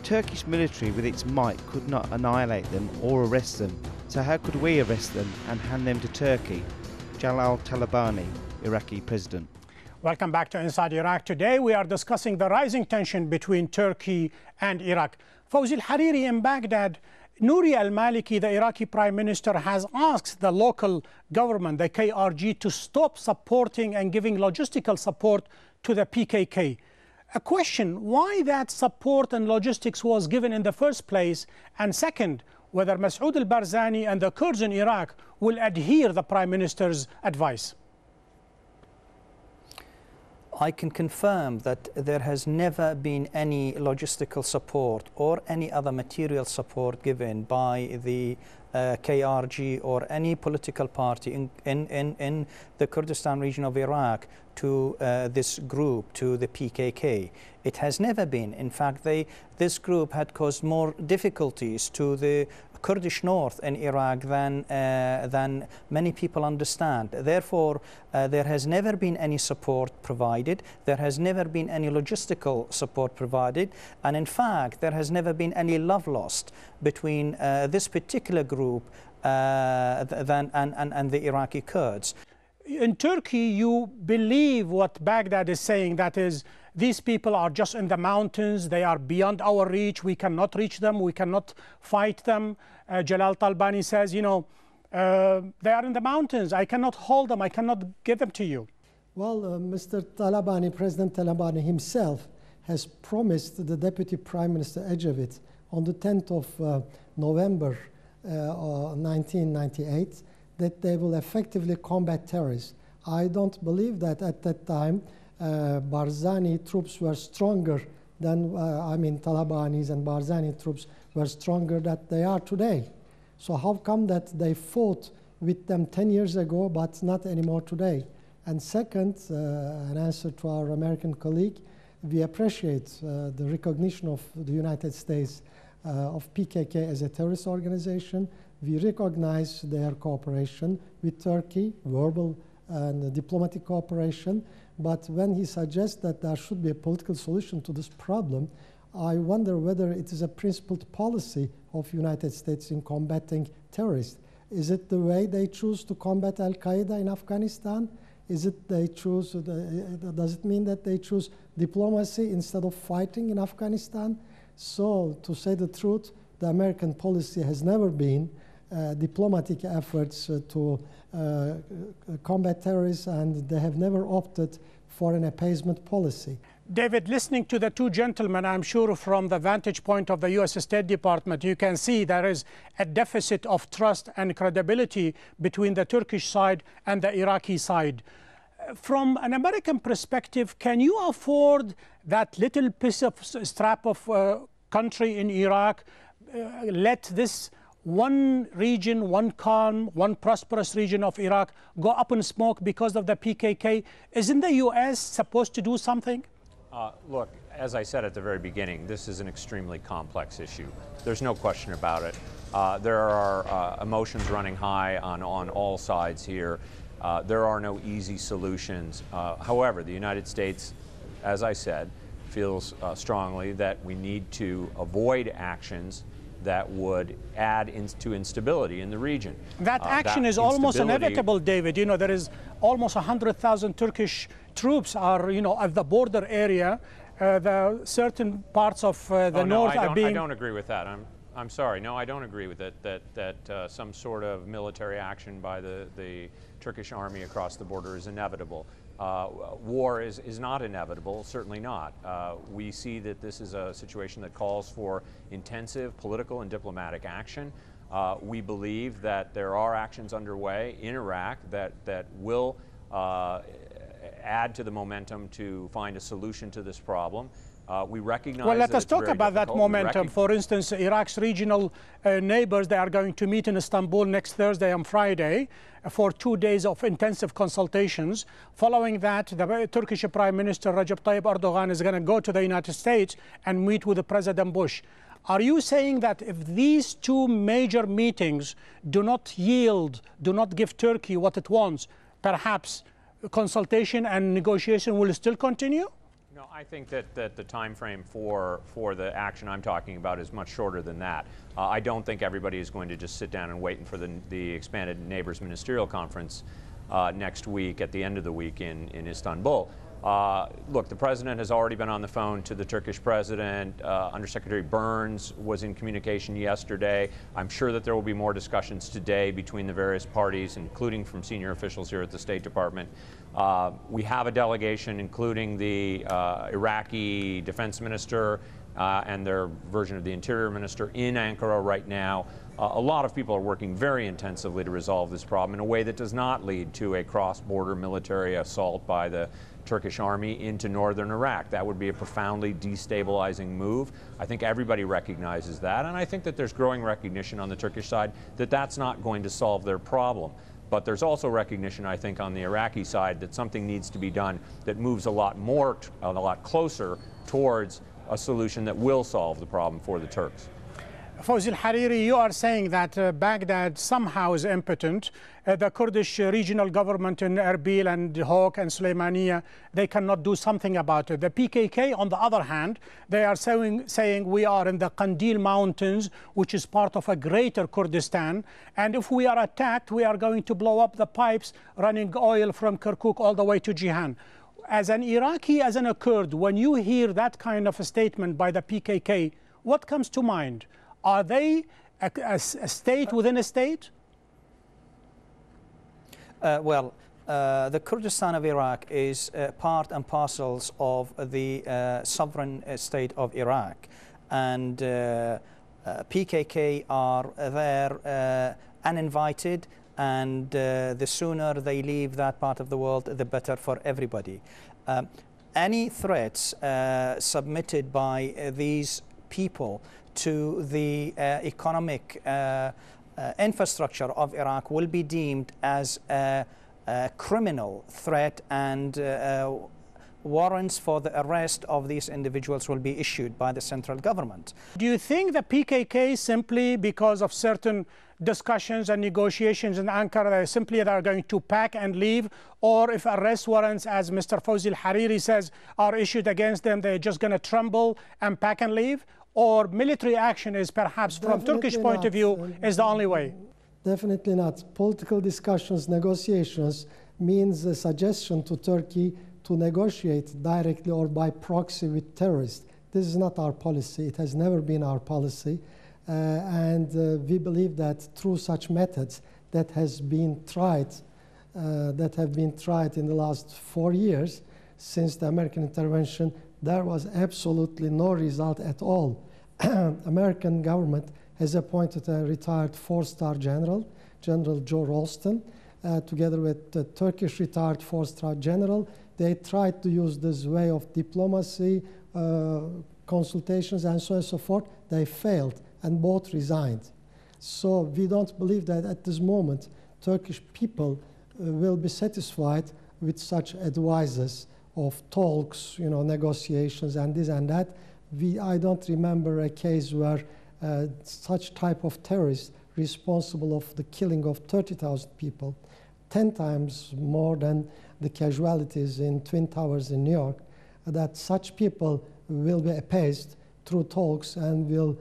Turkish military with its might could not annihilate them or arrest them, so how could we arrest them and hand them to Turkey? Jalal Talabani, Iraqi president. Welcome back to Inside Iraq. Today we are discussing the rising tension between Turkey and Iraq. Fawzi al-Hariri in Baghdad, Nouri al-Maliki, the Iraqi prime minister, has asked the local government, the KRG, to stop supporting and giving logistical support to the PKK. A question, why that support and logistics was given in the first place? And second, whether Masoud al-Barzani and the Kurds in Iraq will adhere the prime minister's advice. I can confirm that there has never been any logistical support or any other material support given by the KRG or any political party in the Kurdistan region of Iraq to this group, to the PKK. It has never been. In fact, this group had caused more difficulties to the Kurdish north in Iraq than many people understand. Therefore, there has never been any support provided. There has never been any logistical support provided. And in fact, there has never been any love lost between this particular group and the Iraqi Kurds. In Turkey, you believe what Baghdad is saying, that is, these people are just in the mountains, they are beyond our reach, we cannot reach them, we cannot fight them. Jalal Talabani says, you know, they are in the mountains, I cannot hold them, I cannot give them to you. Well, Mr. Talabani, President Talabani himself has promised the Deputy Prime Minister Ecevit on the 10th of November 1998 that they will effectively combat terrorists. I don't believe that at that time Barzani troops were stronger than, Talabani's and Barzani troops were stronger than they are today. So how come that they fought with them 10 years ago but not anymore today? And second, an answer to our American colleague, we appreciate the recognition of the United States of PKK as a terrorist organization. We recognize their cooperation with Turkey, verbal and diplomatic cooperation. But when he suggests that there should be a political solution to this problem, I wonder whether it is a principled policy of the United States in combating terrorists. Is it the way they choose to combat Al-Qaeda in Afghanistan? Is it they choose, does it mean that they choose diplomacy instead of fighting in Afghanistan? So, to say the truth, the American policy has never been diplomatic efforts to combat terrorists, and they have never opted for an appeasement policy. David, listening to the two gentlemen, I'm sure from the vantage point of the U.S. State Department, you can see there is a deficit of trust and credibility between the Turkish side and the Iraqi side. From an American perspective, can you afford that little piece of strap of country in Iraq, let this one region, one calm, one prosperous region of Iraq go up in smoke because of the PKK? Isn't the U.S. supposed to do something? Look, as I said at the very beginning, this is an extremely complex issue. There's no question about it. There are emotions running high on all sides here. There are no easy solutions. However, the United States, as I said, feels strongly that we need to avoid actions that would add to instability in the region. That action is almost inevitable, David. You know, there is almost 100,000 Turkish troops are, you know, at the border area. The certain parts of the north are being... I don't agree with that. I'm sorry. No, I don't agree with it, that some sort of military action by the Turkish army across the border is inevitable. War is not inevitable, certainly not. We see that this is a situation that calls for intensive political and diplomatic action. We believe that there are actions underway in Iraq that will add to the momentum to find a solution to this problem. We recognize. Well, let us talk about that momentum. For instance, Iraq's regional neighbors, they are going to meet in Istanbul next Thursday and Friday for 2 days of intensive consultations. Following that, the Turkish Prime Minister Recep Tayyip Erdogan is going to go to the United States and meet with President Bush. Are you saying that if these two major meetings do not yield, do not give Turkey what it wants, perhaps consultation and negotiation will still continue? No, I think that the time frame for the action I'm talking about is much shorter than that. I don't think everybody is going to just sit down and wait for the expanded Neighbors Ministerial Conference next week, at the end of the week in Istanbul. Look, the president has already been on the phone to the Turkish president. Undersecretary Burns was in communication yesterday. I'm sure that there will be more discussions today between the various parties, including from senior officials here at the State Department. We have a delegation, including the Iraqi defense minister and their version of the interior minister, in Ankara right now. A lot of people are working very intensively to resolve this problem in a way that does not lead to a cross-border military assault by the Turkish army into northern Iraq. That would be a profoundly destabilizing move. I think everybody recognizes that, and I think that there's growing recognition on the Turkish side that that's not going to solve their problem. But there's also recognition, I think, on the Iraqi side that something needs to be done that moves a lot closer towards a solution that will solve the problem for the Turks. Fawzi al-Hariri, you are saying that Baghdad somehow is impotent. The Kurdish regional government in Erbil and Hawk and Suleymaniya, they cannot do something about it. The PKK, on the other hand, they are saying we are in the Qandil Mountains, which is part of a greater Kurdistan, and if we are attacked, we are going to blow up the pipes running oil from Kirkuk all the way to Jihan. As an Iraqi, as a Kurd, when you hear that kind of a statement by the PKK, what comes to mind? Are they a state within a state? The Kurdistan of Iraq is part and parcels of the sovereign state of Iraq. And PKK are there uninvited, and the sooner they leave that part of the world, the better for everybody. Any threats submitted by these people to the economic infrastructure of Iraq will be deemed as a criminal threat, and warrants for the arrest of these individuals will be issued by the central government. Do you think the PKK, simply because of certain discussions and negotiations in Ankara, they are going to pack and leave? Or if arrest warrants, as Mr. Fawzi al-Hariri says, are issued against them, they're just going to tremble and pack and leave? Or military action is perhaps, from Turkish point of view, is the only way? Definitely not. Political discussions, negotiations means a suggestion to Turkey to negotiate directly or by proxy with terrorists. This is not our policy. It has never been our policy. And we believe that through such methods that have been tried in the last 4 years since the American intervention, there was absolutely no result at all. American government has appointed a retired 4-star general, General Joe Ralston, together with the Turkish retired 4-star general. They tried to use this way of diplomacy, consultations, and so on and so forth. They failed, and both resigned. So we don't believe that at this moment Turkish people will be satisfied with such advices of talks, negotiations, and this and that. I don't remember a case where such type of terrorists responsible of the killing of 30,000 people, 10 times more than the casualties in Twin Towers in New York, that such people will be appeased through talks and will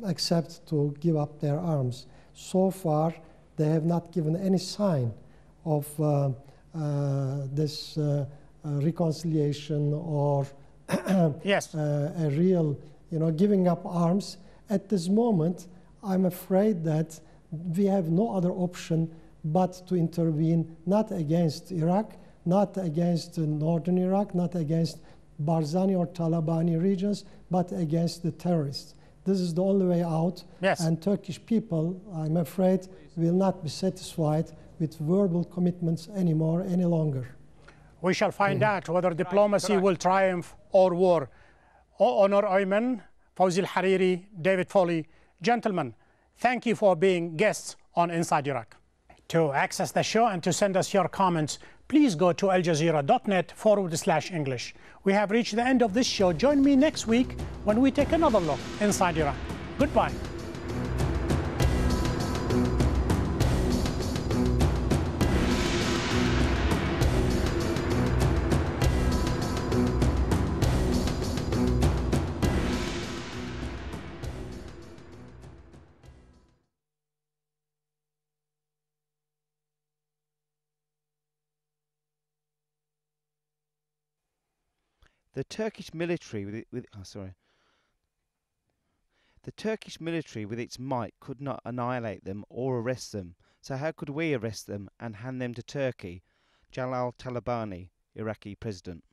accept to give up their arms. So far, they have not given any sign of this reconciliation or yes. A real, giving up arms. At this moment, I'm afraid that we have no other option but to intervene, not against Iraq, not against northern Iraq, not against Barzani or Talabani regions, but against the terrorists. This is the only way out. Yes. And Turkish people, I'm afraid, will not be satisfied with verbal commitments anymore, any longer. We shall find out whether diplomacy will triumph or war. Onur Oyman, Fawzi al-Hariri, David Foley. Gentlemen, thank you for being guests on Inside Iraq. To access the show and to send us your comments, please go to aljazeera.net/English. We have reached the end of this show. Join me next week when we take another look inside Iraq. Goodbye. The Turkish military The Turkish military with its might could not annihilate them or arrest them, so how could we arrest them and hand them to Turkey? Jalal Talabani, Iraqi president.